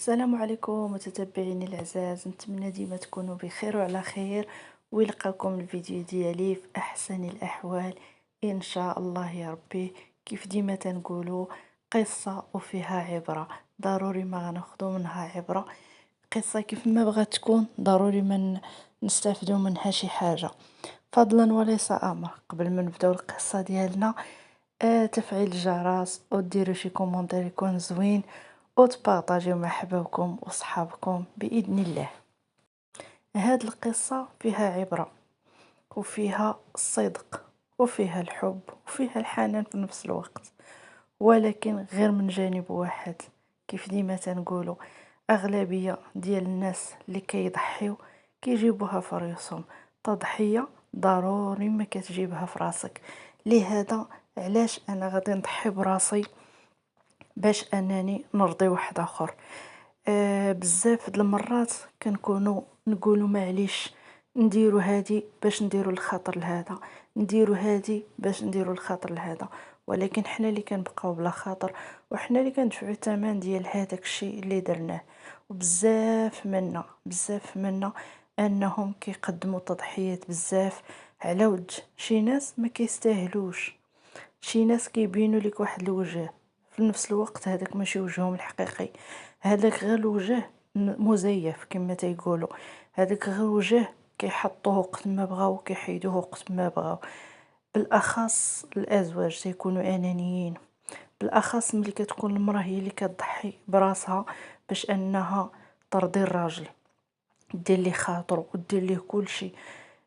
السلام عليكم متتبعيني الأعزاء، نتمنى ديما تكونوا بخير وعلى خير، ويلقاكم الفيديو ديالي في أحسن الأحوال إن شاء الله يا ربي. كيف ديما تنقولوا، قصة وفيها عبرة، ضروري ما غناخدو منها عبرة. قصة كيف ما بغات تكون ضروري ما نستافدوا منها شي حاجة. فضلا وليس أمر، قبل ما نبداو القصة ديالنا تفعيل الجرس وديروا شي كومونتير يكون زوين، وتبارطاجيو مع حبابكم وصحابكم بإذن الله. هاد القصة فيها عبرة، وفيها الصدق، وفيها الحب، وفيها الحنان في نفس الوقت، ولكن غير من جانب واحد. كيف ديما تنقولوا، أغلبية ديال الناس اللي كيضحيو كيجيبوها في راسهم. تضحية ضروري ما كتجيبها في راسك. لهذا علاش انا غادي نضحي براسي باش انني نرضي واحد اخر. بزاف د المرات كنكونوا نقولوا معليش، نديروا هادي باش نديروا الخاطر لهذا، نديروا هادي باش نديروا الخاطر لهذا، ولكن حنا اللي كنبقاو بلا خاطر، وحنا اللي كندفعوا الثمن ديال هذاك الشيء اللي درناه. وبزاف منا انهم كيقدموا تضحيات بزاف على وجه شي ناس ما كيستاهلوش. شي ناس كيبينوا لك واحد الوجه، في نفس الوقت هذاك ماشي وجههم الحقيقي، هذاك غير الوجه مزيف كما تيقولوا. هذاك غير وجه كيحطوه وقت ما بغاو كيحيدوه وقت ما بغاو. بالاخص الازواج تيكونوا انانيين، بالاخص ملي كتكون المراه هي اللي كتضحي براسها باش انها ترضي الراجل، دير ليه خاطر ودير ليه كل شيء.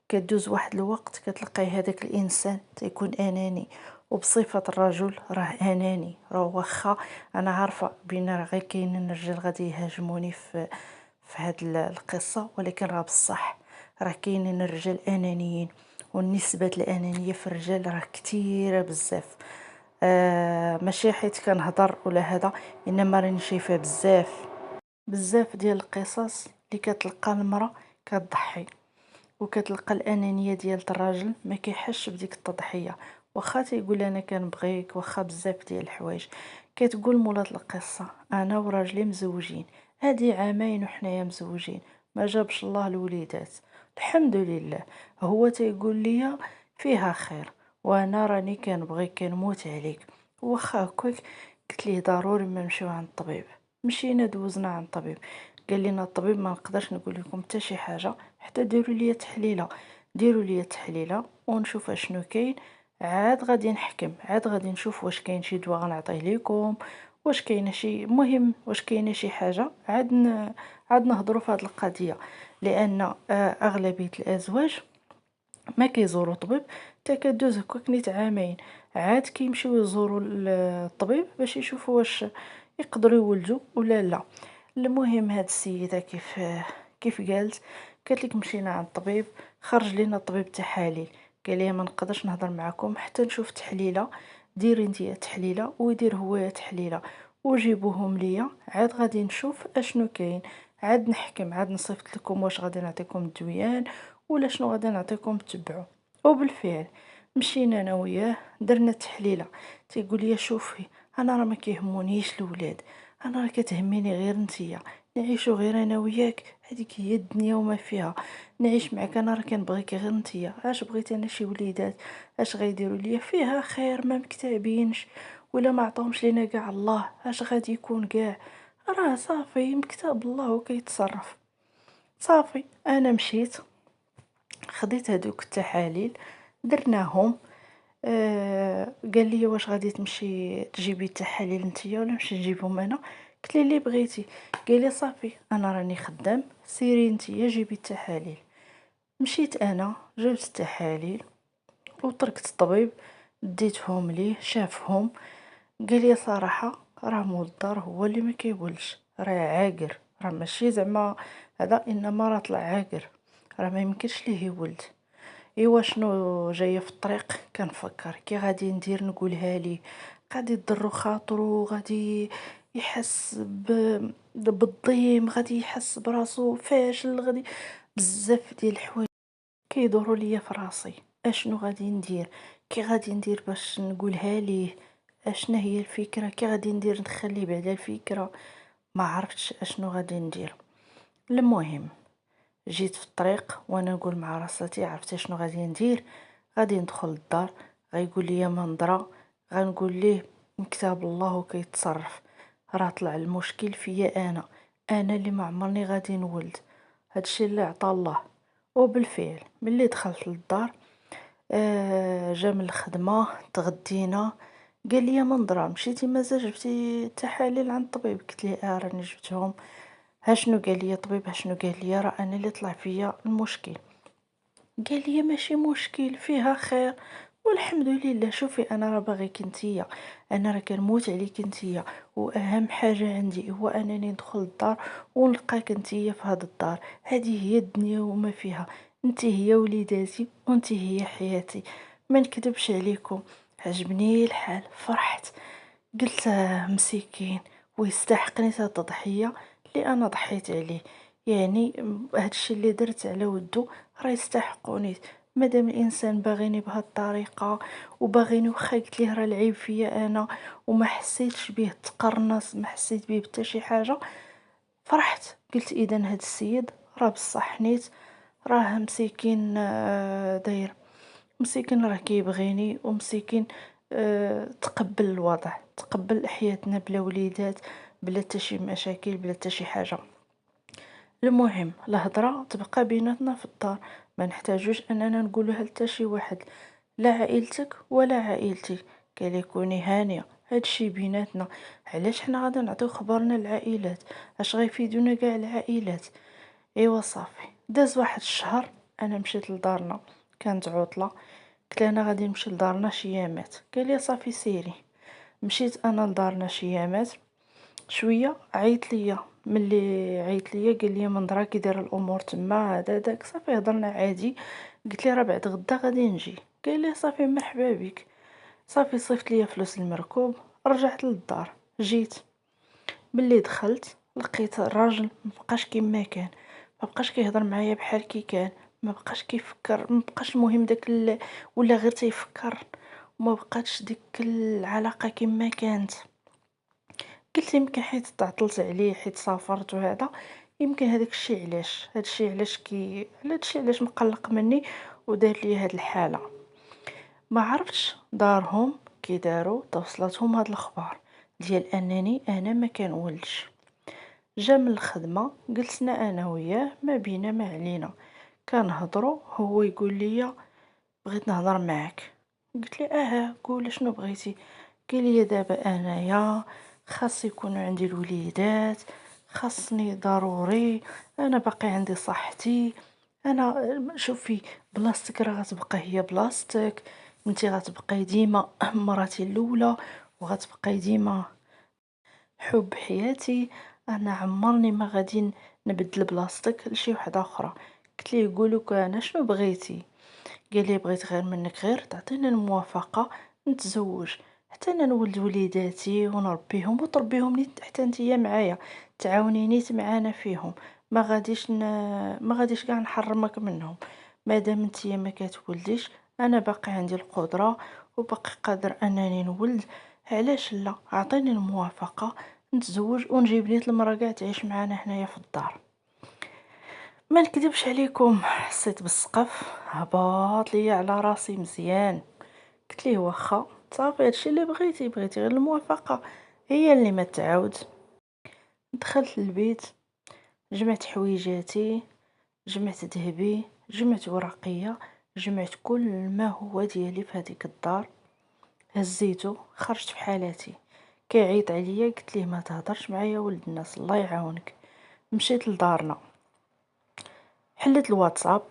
كدوز واحد الوقت كتلقاي هذاك الانسان تيكون اناني، وبصفه الرجل راه اناني. راه واخا انا عارفه بان راه غير كاينين الرجال غادي يهاجموني في هاد القصه، ولكن راه بصح راه كاينين الرجال انانيين، والنسبه الانانيه في الرجال راه كثيره بزاف. ماشي حيت كنهضر ولا هذا، انما راني شايفه بزاف ديال القصص اللي كتلقى المراه كتضحي، وكتلقى الانانيه ديال الراجل ما كيحش بديك التضحيه. واخا تيقول انا كنبغيك، واخا بزاف ديال الحوايج كتقول مولات القصه انا وراجلي مزوجين، هادي عامين وحنايا مزوجين، ما جابش الله الوليدات، الحمد لله. هو تيقول لي فيها خير، وانا راني كنبغيك كنموت عليك. واخا هكاك قلت ليه ضروري ما نمشيو عند الطبيب. مشينا دوزنا عند الطبيب، قال لنا الطبيب ما نقدرش نقول لكم حتى شي حاجه حتى ديروا لي تحليله ونشوف اشنو كاين. عاد غادي نحكم، عاد غادي نشوف واش كاين شي دواء غنعطيه ليكم، واش كاينه شي مهم، واش كاينه شي حاجه. عاد نهضروا في هذه القضيه. لان اغلبيه الازواج ما كيزوروا طبيب حتى كدوز هكاك نيت عامين، عاد كيمشيو يزوروا الطبيب باش يشوفوا واش يقدروا يولدوا ولا لا. المهم هاد السيده كيف قالت لك مشينا عند الطبيب، خرج لنا الطبيب تحاليل، قال لي ما نقدرش نهضر معكم حتى نشوف تحليله. ديري انتي تحليله ويدير هو تحليله وجيبوهم ليا، عاد غادي نشوف اشنو كاين، عاد نحكم، عاد نصيفط لكم واش غادي نعطيكم الدويان ولا شنو غادي نعطيكم تبعوا. وبالفعل مشينا انا وياه درنا التحليله. تيقول لي شوفي، انا راه ما كيهمونيش الاولاد، انا راه كتهميني غير نتيا، نعيشو غير انا وياك، هذيك هي الدنيا وما فيها. نعيش معك انا راه كنبغيك غير نتيا، اش بغيت انا شي وليدات اش غيديروا ليا فيها خير ما مكتابينش، ولا ما عطاهمش لينا كاع الله اش غادي يكون كاع، راه صافي مكتاب الله وكيتصرف. صافي انا مشيت خديت هادوك التحاليل درناهم. قال لي واش غادي تمشي تجيبي التحاليل نتيا ولا نمشي نجيبهم انا؟ قلت لي اللي بغيتي. قال لي صافي انا راني خدام، سيري نتيا جيبي التحاليل. مشيت انا جبت التحاليل وتركت الطبيب، ديتهم ليه شافهم. قال لي صراحه راه مول الدار هو اللي ما كيقولش، راه عاقر، راه ماشي زعما هذا، انما راه طلع عاقر، راه ما يمكنش ليه يولد. ايوا شنو جايه في الطريق كنفكر كي غادي ندير نقولها ليه، غادي يضر خاطرو، غادي يحس بالضيم، غادي يحس براسو فاشل، غادي بزاف ديال الحوايج كيدوروا ليا في راسي. اشنو غادي ندير، كي غادي ندير باش نقولها ليه، اشنا هي الفكره، كي غادي ندير نخليه بعدا الفكره. ما عرفتش اشنو غادي ندير. المهم جيت في الطريق وانا نقول مع راساتي عرفت شنو غادي ندير. غادي ندخل للدار، غيقول لي منظره، غنقول ليه من كتاب الله كيتصرف، راه طلع المشكل فيا انا اللي ما عمرني غادي نولد، هادشي اللي عطا الله. وبالفعل ملي دخلت للدار جا من الخدمه تغدينا، قال لي منظره مشيتي مازال جبتي التحاليل عند الطبيب؟ قلت ليه راني جبتهم. ها شنو قال لي الطبيب؟ ها شنو قال لي؟ راه انا اللي طلع فيا المشكل. قال لي ماشي مشكل فيها خير والحمد لله. شوفي انا راه باغيك نتيا، انا راه كنموت عليك نتيا، واهم حاجه عندي هو انني ندخل الدار ونلقاك نتيا في هاد الدار. هذه هي الدنيا وما فيها، انت هي وليداتي وانت هي حياتي. ما نكذبش عليكم، عجبني الحال، فرحت. قلت مسكين ويستحقني هاد التضحيه اللي انا ضحيت عليه. يعني هادشي اللي درت على ودو راه يستحقوني. مادام الانسان باغيني بهاد الطريقه وباغيني، وخا قلت ليه راه العيب فيا انا وما حسيتش به تقرنص، ما حسيت به حتى شي حاجه، فرحت. قلت اذا هاد السيد راه بصح نيت، راه مسكين داير، مسكين راه كيبغيني، ومسكين تقبل الوضع، تقبل حياتنا بلا وليدات، بلا حتى شي مشاكل، بلا حتى شي حاجه. المهم الهضره تبقى بيناتنا في الدار، ما نحتاجوش اننا نقولوها لتا شي واحد، لا عائلتك ولا عائلتي. قال لي كوني هانيه، هادشي بيناتنا، علاش حنا غادي نعطيو خبرنا للعائلات؟ اش غيفيدونا كاع العائلات؟ ايوا صافي. داز واحد الشهر، انا مشيت لدارنا، كانت عطله، قلت له انا غادي نمشي لدارنا شيامات. قال لي صافي سيري. مشيت انا لدارنا شيامات، شويه عيط ليا، ملي عيط ليا قال لي منظره كي دايره الامور تما هذا داك. صافي هضرنا عادي، قلت لي راه بعد غدا غادي نجي. قال لي صافي مرحبا بك. صافي صيفط ليا فلوس المركوب، رجعت للدار. جيت ملي دخلت لقيت الراجل مبقاش كيما كان، مبقاش كيهضر معايا بحال كي كان، مبقاش كيفكر، مبقاش مهم ولا غير تيفكر، وما بقاتش ديك العلاقه كما كانت. قلت يمكن حيت تعطلت عليه، حيت سافرت وهذا، يمكن هذاك الشيء علاش، هادشي علاش مقلق مني ودار لي هاد الحاله. ما عرفتش دارهم كي داروا توصلتهم هاد الاخبار ديال انني انا ما كنولدش. جا من الخدمه جلسنا انا وياه، ما بينا ما علينا، كنهضروا، هو يقول لي بغيت نهضر معاك. قلت له قول شنو بغيتي؟ قال لي دابا انايا خاص يكونوا عندي الوليدات، خاصني ضروري، انا باقي عندي صحتي، انا شوفي بلاصتك راه غتبقى هي بلاصتك، انتي غتبقاي ديما مراتي الاولى، وغتبقاي ديما حب حياتي، انا عمرني ما غادي نبدل بلاصتك لشي وحده اخرى. قلت ليه يقولك انا شنو بغيتي؟ قال لي بغيت غير منك غير تعطيني الموافقه نتزوج، حتى انا نولد وليداتي ونربيهم وتربيهم نيت حتى نتيا معايا، تعاوني نيت معانا فيهم، ما غاديش كاع نحرمك منهم. مادام نتيا ما كتولديش، انا باقي عندي القدره وباقي قادر انني نولد، علاش لا؟ اعطيني الموافقه نتزوج ونجيب نيت المراه كاع تعيش معانا هنايا في الدار. ما نكذبش عليكم، حسيت بالسقف هبط ليا على راسي مزيان. قلت ليه واخا صافي، هادشي اللي بغيتي غير الموافقه، هي اللي ما تعاود. دخلت للبيت، جمعت حويجاتي، جمعت ذهبي، جمعت ورقيه، جمعت كل ما هو ديالي في هذيك الدار، هزيتو خرجت في حالاتي. كيعيط عليا قلت ليه ما تهضرش معايا ولد الناس الله يعاونك. مشيت لدارنا، حلت الواتساب،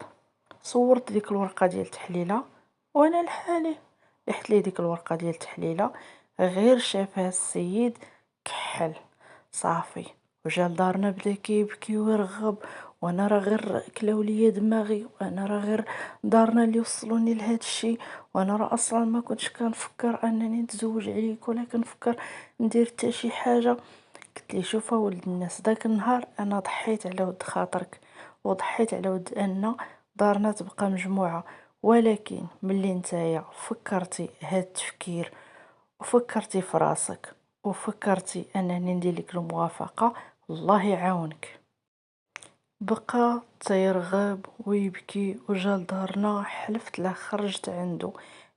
صورت ديك الورقه ديال التحليله وانا لحالي، لحت ليه ديك الورقه ديال التحليله، غير شافها السيد كحل صافي، وجا لدارنا بدا كيبكي ويرغب، وانا راه غير كلاو ليا دماغي، وانا راه غير دارنا اللي وصلوني لهاد الشيء، وانا راه اصلا ما كنتش كنفكر انني نتزوج عليك ولا كنفكر ندير حتى شي حاجه. قلت لي شوف ولد الناس، داك النهار انا ضحيت على ود خاطرك، وضحيت على ود ان دارنا تبقى مجموعه، ولكن ملي نتايا فكرتي هاد التفكير وفكرتي في راسك وفكرتي انني ندير لك الموافقه الله يعاونك. بقى تيرغب ويبكي وجا لدارنا، حلفت له خرجت عنده،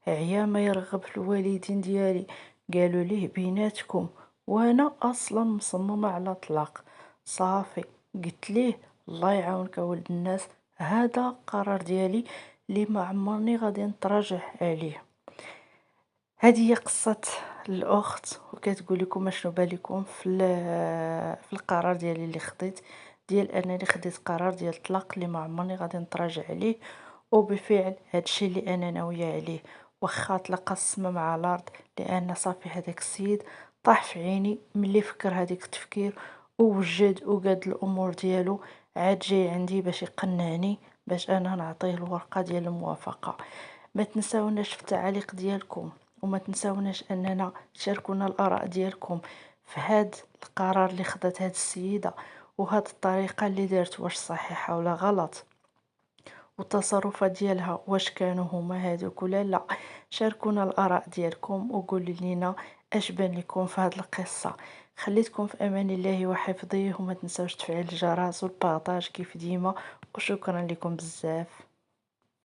عيا ما يرغب في الوالدين ديالي، قالوا ليه بيناتكم، وانا اصلا مصممة على طلاق. صافي قلت ليه الله يعاونك يا ولد الناس، هذا قرار ديالي اللي ما عمرني غادي نتراجع عليه. هذه هي قصة الأخت، وكتقول لكم اشنو بالكم في القرار ديالي اللي خديت، ديال انني خديت قرار ديال الطلاق اللي ما عمرني غادي نتراجع عليه. وبالفعل هادشي اللي انا ناويه عليه، واخا تلقى السما مع الارض، لان صافي هذاك السيد طاح في عيني ملي فكر هذيك التفكير ووجد وقاد الامور ديالو، عاد جاي عندي باش يقنعني باش انا نعطيه الورقه ديال الموافقه. ما تنساوناش في التعاليق ديالكم، وما تنساوناش اننا تشاركونا الاراء ديالكم في هاد القرار اللي خدات هاد السيده، وهاد الطريقه اللي دارت واش صحيحه ولا غلط، والتصرفات ديالها واش كانوا هما هادوك ولا لا. شاركونا الاراء ديالكم وقولوا لنا اش بان لكم في هاد القصه. خليتكم في امان الله وحفظه، وما تنساوش تفعيل الجرس والبارطاج كيف ديما، وشكرا لكم بزاف.